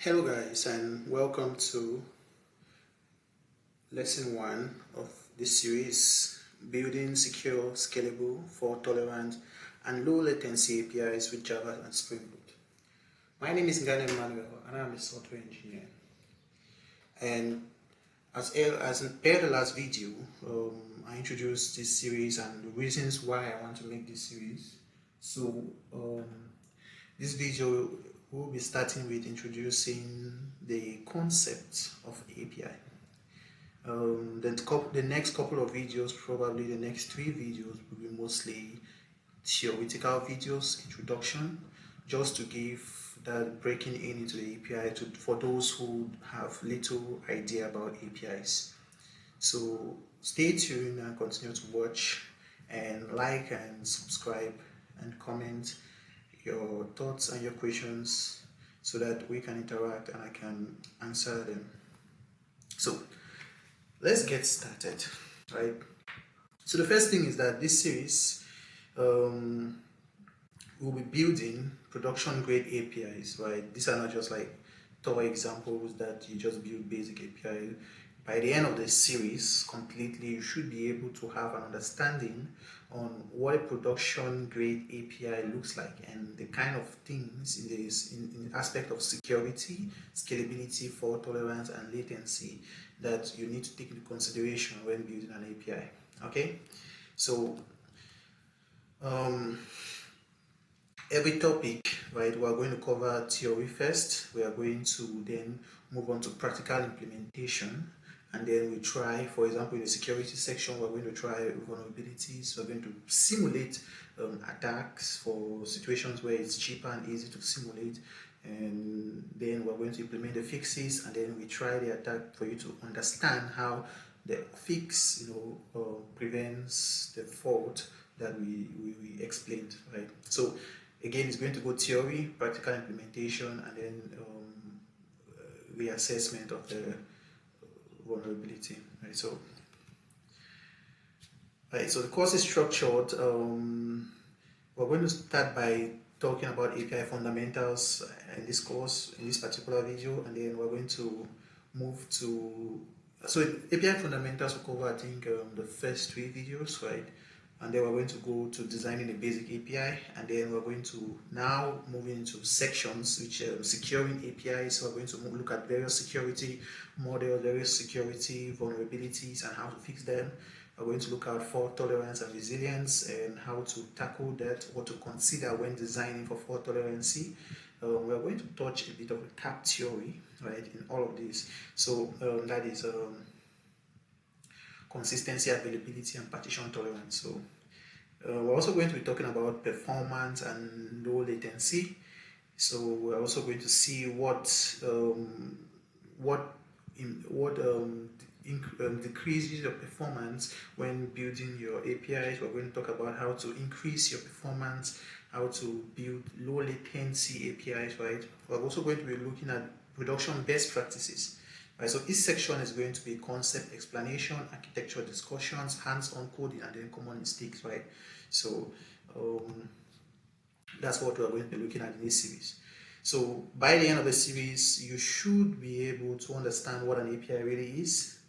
Hello guys, and welcome to lesson 1 of this series, building secure, scalable, fault-tolerant and low-latency APIs with Java and Spring Boot. My name is Ngane Emmanuel and I'm a software engineer. And as per the last video, I introduced this series and the reasons why I want to make this series. So this video we'll be starting with introducing the concept of API. The next couple of videos, probably the next 3 videos, will be mostly theoretical videos, introduction, just to give that breaking in into the API for those who have little idea about APIs. So stay tuned and continue to watch and like and subscribe and comment your thoughts and your questions so that we can interact and I can answer them. So let's get started, right? So the first thing is that this series we'll be building production grade APIs, right? These are not just like toy examples that you just build basic API. By the end of the series completely, you should be able to have an understanding on what a production grade API looks like and the kind of things in the aspect of security, scalability, fault tolerance, and latency that you need to take into consideration when building an API. Okay, so every topic, right, we are going to cover theory first. We are going to then move on to practical implementation, and then we try, for example, in the security section, we're going to try vulnerabilities. We're going to simulate attacks for situations where it's cheaper and easy to simulate, and then we're going to implement the fixes, and then we try the attack for you to understand how the fix, prevents the fault that we explained, right? So again, it's going to go theory, practical implementation, and then reassessment of the vulnerability, right? So the course is structured. We're going to start by talking about API fundamentals in this course, in this particular video, and then we're going to move to API fundamentals will cover, I think, the first 3 videos, right? And then we're going to go to designing a basic API, and then we're going to now move into sections, which are securing APIs. So we're going to look at various security models, various security vulnerabilities, and how to fix them. We're going to look at fault tolerance and resilience and how to tackle that, what to consider when designing for fault tolerancy. We're going to touch a bit of the CAP theory, right, in all of this. So that is consistency, availability, and partition tolerance. So we're also going to be talking about performance and low latency. So we're also going to see what decreases your performance when building your APIs. We're going to talk about how to increase your performance, how to build low latency APIs, right? We're also going to be looking at production best practices. Right, so each section is going to be concept explanation, architecture discussions, hands-on coding, and then common mistakes, right? So that's what we're going to be looking at in this series. So by the end of the series, you should be able to understand what an API really is,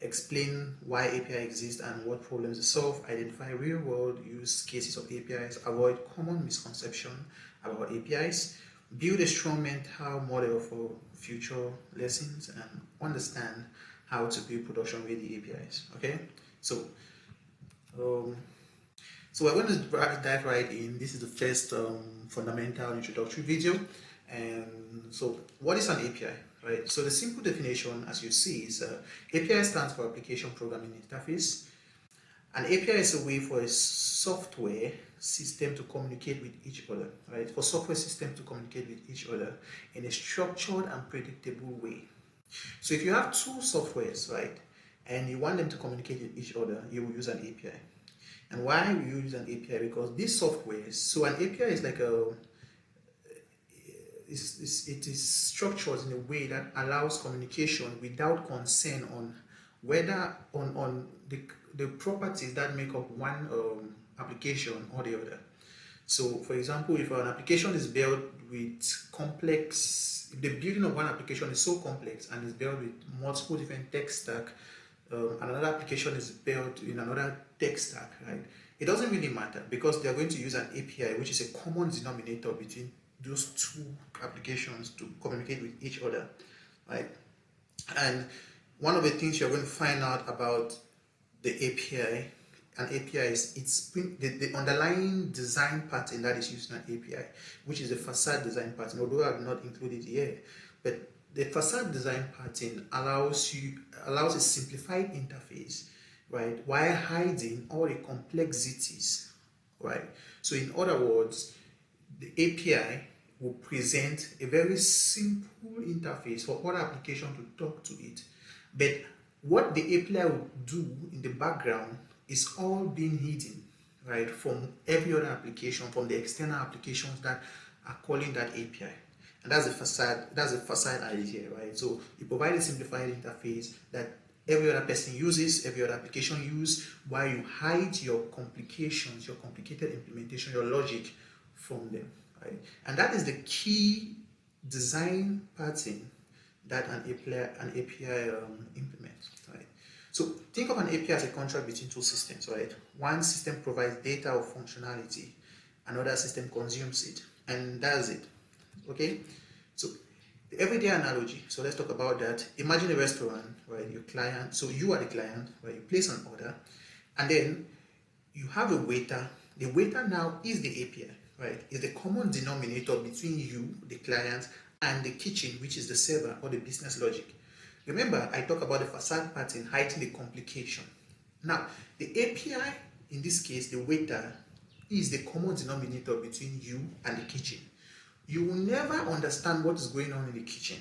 explain why API exists and what problems it solve, identify real-world use cases of APIs, avoid common misconceptions about APIs, build a strong mental model for future lessons, and understand how to build production-ready APIs. Okay, so we're going to dive right in. This is the first fundamental introductory video. And so what is an API, right? So the simple definition, as you see, is API stands for Application Programming Interface. An API is a way for a software system to communicate with each other, right? For software systems to communicate with each other in a structured and predictable way. So if you have 2 softwares, right, and you want them to communicate with each other, you will use an API. And why we use an API? Because these softwares, so an API is like it is structured in a way that allows communication without concern on whether on the properties that make up one application or the other. So for example, if an application is built with complex if the building of one application is so complex and is built with multiple different tech stack, another application is built in another tech stack, right? It doesn't really matter because they are going to use an API, which is a common denominator between those two applications to communicate with each other, right? And one of the things you're going to find out about the API, an API is the underlying design pattern that is used in an API, which is the facade design pattern, although I've not included it here. But the facade design pattern allows a simplified interface, right, while hiding all the complexities, right? So in other words, the API will present a very simple interface for other application to talk to it. But what the API will do in the background is all being hidden, right, from every other application, from the external applications that are calling that API. And that's the facade idea, right? So you provide a simplified interface that every other person uses, every other application uses, while you hide your complications, your complicated implementation, your logic from them, right? And that is the key design pattern that an API implements, right? So think of an API as a contract between two systems, right? One system provides data or functionality, another system consumes it, and that's it, okay? So the everyday analogy, so let's talk about that. Imagine a restaurant, right? Your client, so you are the client, right? You place an order, and then you have a waiter. The waiter now is the API, right? Is the common denominator between you, the client, and the kitchen, which is the server or the business logic. Remember, I talked about the facade pattern hiding the complication. Now, the API, in this case, the waiter, is the common denominator between you and the kitchen. You will never understand what is going on in the kitchen.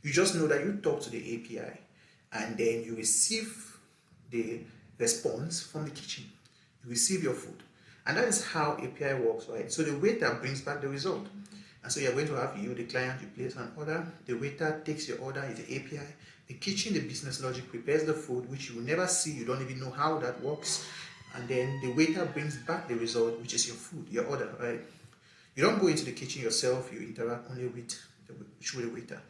You just know that you talk to the API and then you receive the response from the kitchen. You receive your food. And that is how API works, right? So the waiter brings back the result. And so you're going to have you, the client, you place an order, the waiter takes your order, is the API, the kitchen, the business logic prepares the food, which you will never see, you don't even know how that works, and then the waiter brings back the result, which is your food, your order, right? You don't go into the kitchen yourself, you interact only with the waiter.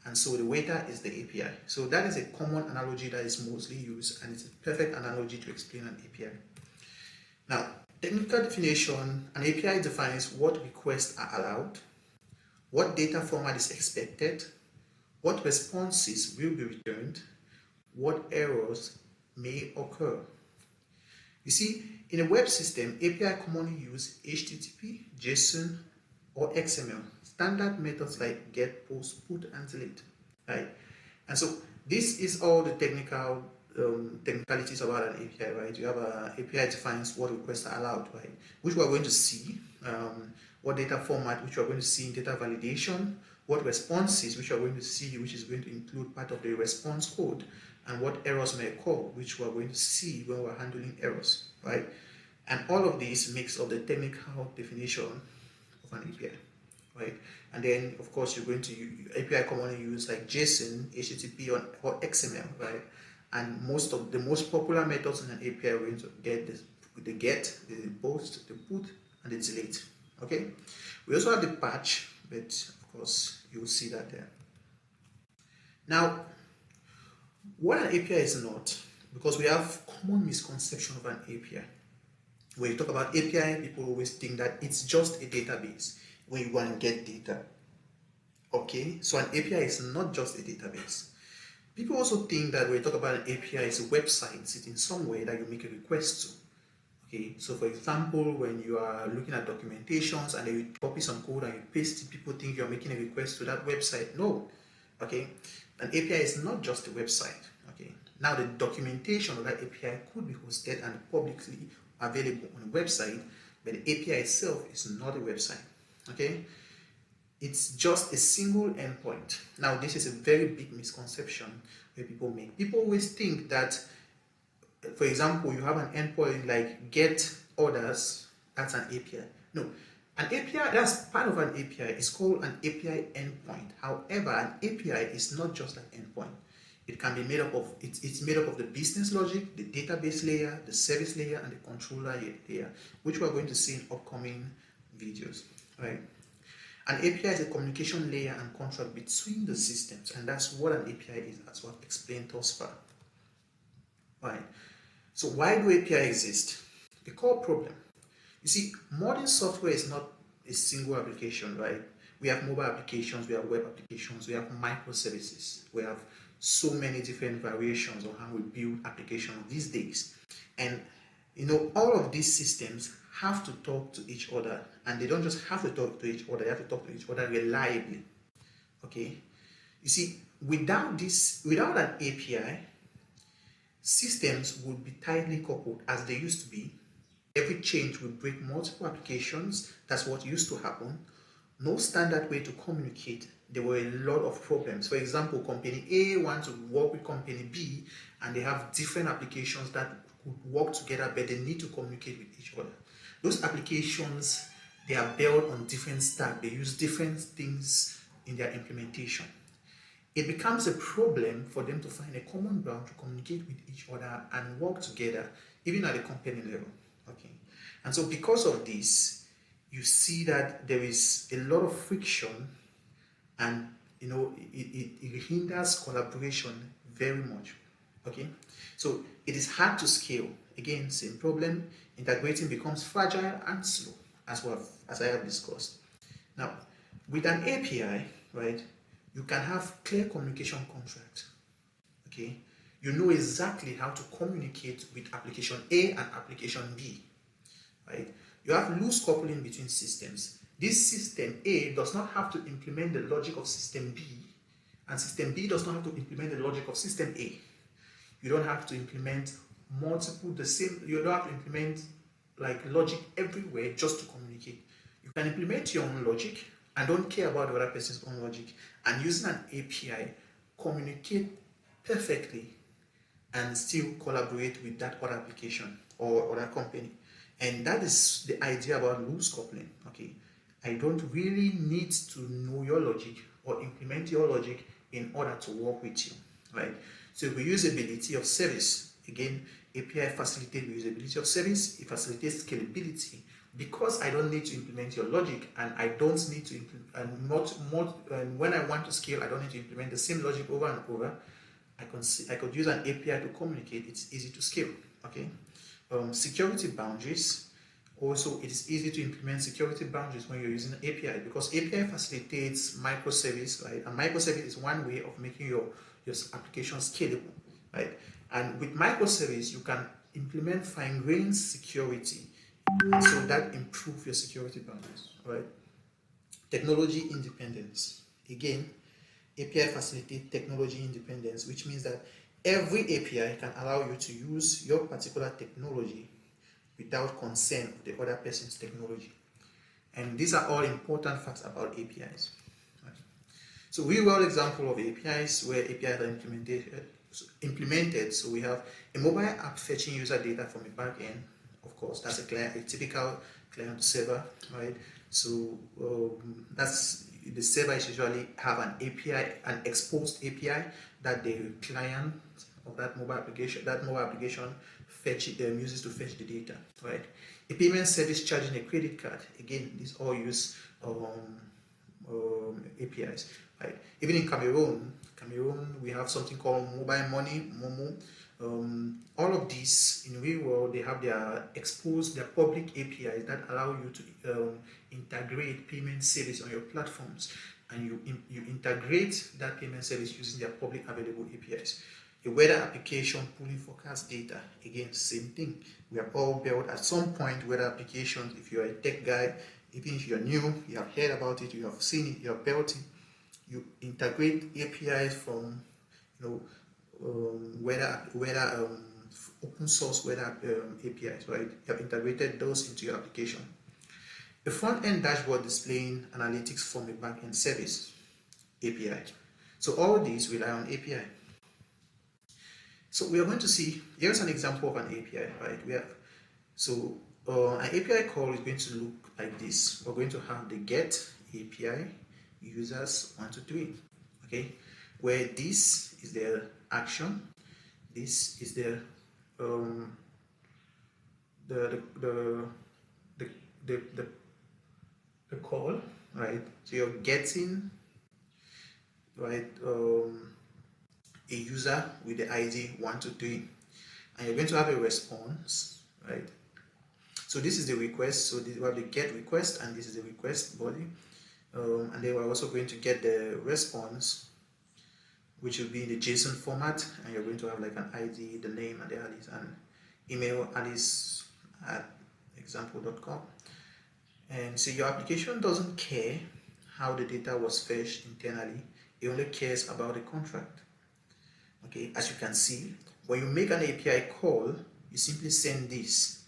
And so the waiter is the API. So that is a common analogy that is mostly used, and it's a perfect analogy to explain an API. Now, technical definition, an API defines what requests are allowed, what data format is expected, what responses will be returned, what errors may occur. You see, in a web system, API commonly use HTTP, JSON, or XML, standard methods like get, post, put, and delete, right? And so this is all the technicalities about an API, right? You have an API defines what requests are allowed, right? Which we are going to see, what data format, which we are going to see in data validation, what responses, which we are going to see, which is going to include part of the response code, and what errors may occur, which we are going to see when we're handling errors, right? And all of this makes up the technical definition of an API, right? And then, of course, you're going to use API commonly used like JSON, HTTP, or XML, right? And most of the most popular methods in an API are going to get this, the get, the post, the put, and the delete. Okay. We also have the patch, but of course you will see that there. Now, what an API is not, because we have common misconception of an API. When you talk about API, people always think that it's just a database where you want to get data. Okay, so an API is not just a database. People also think that when you talk about an API, it's a website sitting somewhere that you make a request to. Okay, so for example, when you are looking at documentations and then you copy some code and you paste it, people think you're making a request to that website. No, okay, an API is not just a website. Okay, now the documentation of that API could be hosted and publicly available on a website, but the API itself is not a website. Okay, it's just a single endpoint. Now, this is a very big misconception where people make. People always think that, for example, you have an endpoint like get orders, that's an API. No, an API, that's part of an API. It's called an API endpoint. However, an API is not just an endpoint. It can be made up of, it's made up of the business logic, the database layer, the service layer, and the controller layer, which we're going to see in upcoming videos, right? An API is a communication layer and contract between the systems, and that's what an API is, as what I've explained thus far. Right. So why do API exist? The core problem. You see, modern software is not a single application, right? We have mobile applications, we have web applications, we have microservices, we have so many different variations on how we build applications these days. And all of these systems have to talk to each other, and they don't just have to talk to each other, they have to talk to each other reliably. Okay? You see, without an API, systems would be tightly coupled as they used to be. Every change would break multiple applications. That's what used to happen. No standard way to communicate. There were a lot of problems. For example, company A wants to work with company B, and they have different applications that could work together, but they need to communicate with each other. Those applications, they are built on different stack. They use different things in their implementation. It becomes a problem for them to find a common ground to communicate with each other and work together, even at the company level. Okay, and so because of this, you see that there is a lot of friction, and it hinders collaboration very much. Okay, so it is hard to scale. Again, same problem. Integrating becomes fragile and slow, as I have discussed. Now, with an API, right, you can have clear communication contracts. Okay, you know exactly how to communicate with application A and application B. Right, you have loose coupling between systems. This system A does not have to implement the logic of system B, and system B does not have to implement the logic of system A. You don't have to implement you don't have to implement like logic everywhere just to communicate. You can implement your own logic and don't care about the other person's own logic, and using an API, communicate perfectly and still collaborate with that other application or other company. And that is the idea about loose coupling. Okay, I don't really need to know your logic or implement your logic in order to work with you, right? So reusability of service. Again, API facilitates reusability of service. It facilitates scalability because I don't need to implement your logic, and I don't need to and when I want to scale, I don't need to implement the same logic over and over. I could use an API to communicate. It's easy to scale. Okay. Security boundaries. Also, it is easy to implement security boundaries when you're using an API, because API facilitates microservice, right? And microservice is one way of making your application scalable, right? And with microservice, you can implement fine-grained security, so that improves your security boundaries, right? Technology independence. Again, API facilitates technology independence, which means that every API can allow you to use your particular technology without consent of the other person's technology. And these are all important facts about APIs. Right? So real-world example of APIs where APIs are implemented. So we have a mobile app fetching user data from a backend. Of course, that's a typical client server, right? So that's the server is usually have an API, an exposed API that the client of that mobile application uses to fetch the data, right? A payment service charging a credit card. Again, these all use APIs, right? Even in Cameroon, we have something called mobile money, Momo. All of these in real world, they have their public APIs that allow you to integrate payment service on your platforms, and you integrate that payment service using their public available APIs. A weather application pulling forecast data. Again, same thing. We have all built at some point weather applications. If you're a tech guy, even if you're new, you have heard about it, you have seen it, you have built it. You integrate APIs from open source weather APIs, right? You have integrated those into your application. A front-end dashboard displaying analytics from a back-end service API. So all these rely on API. So we are going to see, here's an example of an API, right? An API call is going to look like this. We're going to have the get API users 1, 2, 3, okay? Where this is their action, this is their the call, right? So you're getting, right, a user with the ID 123, and you're going to have a response, right? So this is the request. So we have the get request, and this is the request body, and then we're also going to get the response, which will be in the JSON format, and you're going to have like an ID, the name, and the Alice, and email alice@example.com. And so your application doesn't care how the data was fetched internally, it only cares about the contract. Okay, as you can see, when you make an API call, you simply send this.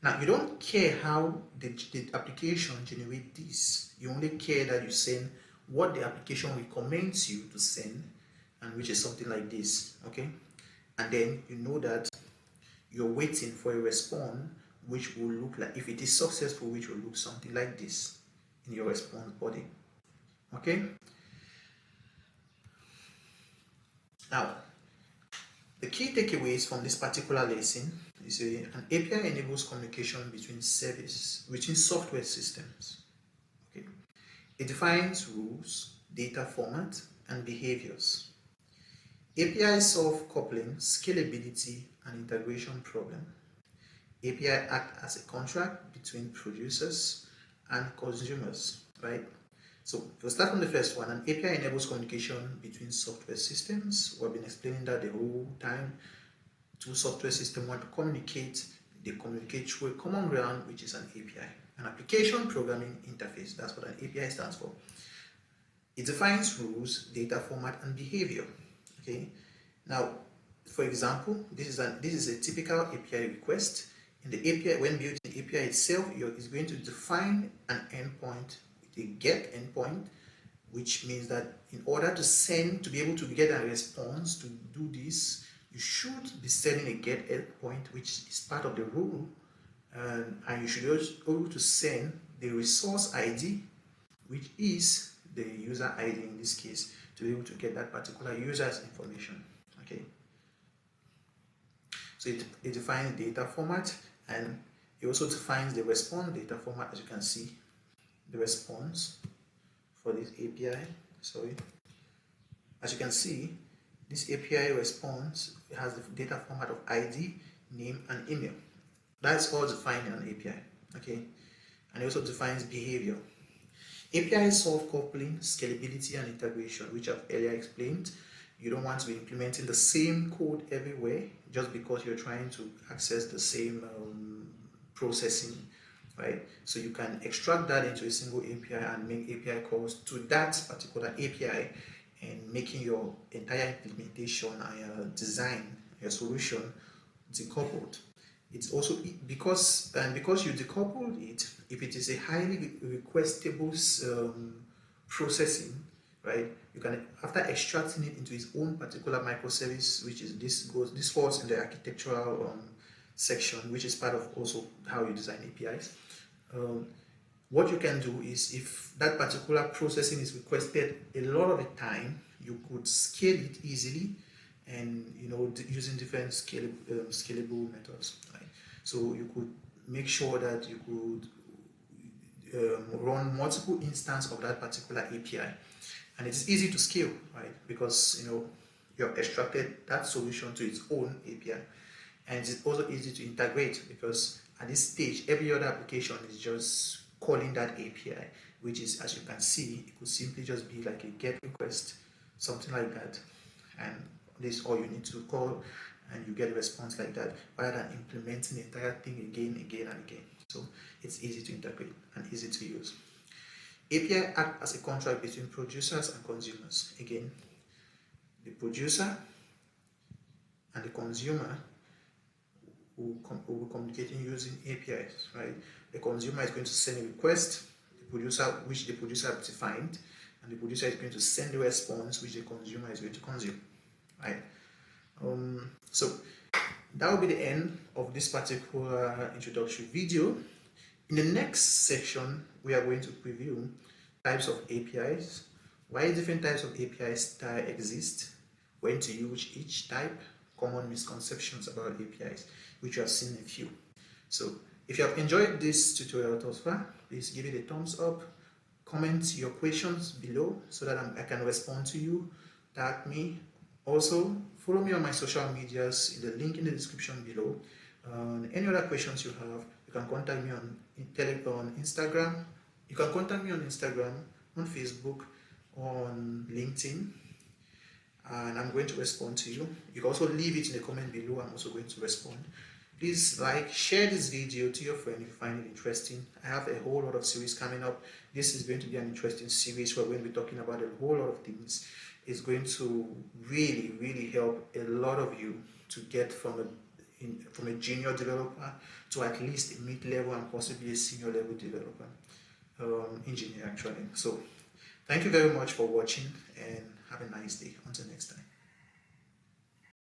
Now, you don't care how the application generates this. You only care that you send what the application recommends you to send, and which is something like this, okay? And then you know that you're waiting for a response which will look like, if it is successful, which will look something like this in your response body, okay? Now, the key takeaways from this particular lesson is an API enables communication between software systems. Okay, it defines rules, data format, and behaviors. APIs solve coupling, scalability, and integration problem. API act as a contract between producers and consumers, right? So we'll start from the first one. An API enables communication between software systems. We've been explaining that the whole time. Two software systems want to communicate, they communicate through a common ground, which is an API, an application programming interface. That's what an API stands for. It defines rules, data format, and behavior. Okay. Now, for example, this is a typical API request. In the API, when building the API itself, it's going to define an endpoint with a get endpoint, which means that in order to be able to get a response to do this, you should be setting a get endpoint, which is part of the rule, and you should also be able to send the resource ID, which is the user ID in this case, to be able to get that particular user's information. Okay. So it defines data format, and it also defines the response data format. As you can see, the response for this API, as you can see, this API response has the data format of ID, name, and email. That's all defined in an API, okay? And it also defines behavior. APIs solve coupling, scalability, and integration, which I've earlier explained. You don't want to be implementing the same code everywhere just because you're trying to access the same processing, right? So you can extract that into a single API and make API calls to that particular API, and making your entire implementation and your design, your solution decoupled. It's also because you decoupled it, if it is a highly requestable processing, right? You can, after extracting it into its own particular microservice, which is this falls in the architectural section, which is part of also how you design APIs. What you can do is, if that particular processing is requested a lot of the time, you could scale it easily, and using different scalable methods, right? So you could make sure that you could run multiple instances of that particular API, and it's easy to scale, right? Because you have extracted that solution to its own API, and it's also easy to integrate, because at this stage every other application is just calling that API, which is, as you can see, it could simply just be like a get request, something like that, and this is all you need to call, and you get a response like that, rather than implementing the entire thing again and again. So it's easy to integrate and easy to use. API act as a contract between producers and consumers. Again, the producer and the consumer will be communicating using APIs, right? The consumer is going to send a request, which the producer has defined, and the producer is going to send the response, which the consumer is going to consume, right? So that will be the end of this particular introductory video. In the next section, we are going to preview types of APIs, why different types of APIs exist, when to use each type, common misconceptions about APIs, which you have seen a few. So if you have enjoyed this tutorial thus far, please give it a thumbs up, Comment your questions below so that I can respond to you. Tag me. Also, follow me on my social medias, the link in the description below. Any other questions you have, you can contact me on Instagram. You can contact me on Instagram, on Facebook, on LinkedIn, and I'm going to respond to you. You can also leave it in the comment below. I'm also going to respond. Please share this video to your friend if you find it interesting. I have a whole lot of series coming up. This is going to be an interesting series where we're going to be talking about a whole lot of things. It's going to really help a lot of you to get from a junior developer to at least a mid-level and possibly a senior level developer, engineer actually. So thank you very much for watching and have a nice day. Until next time.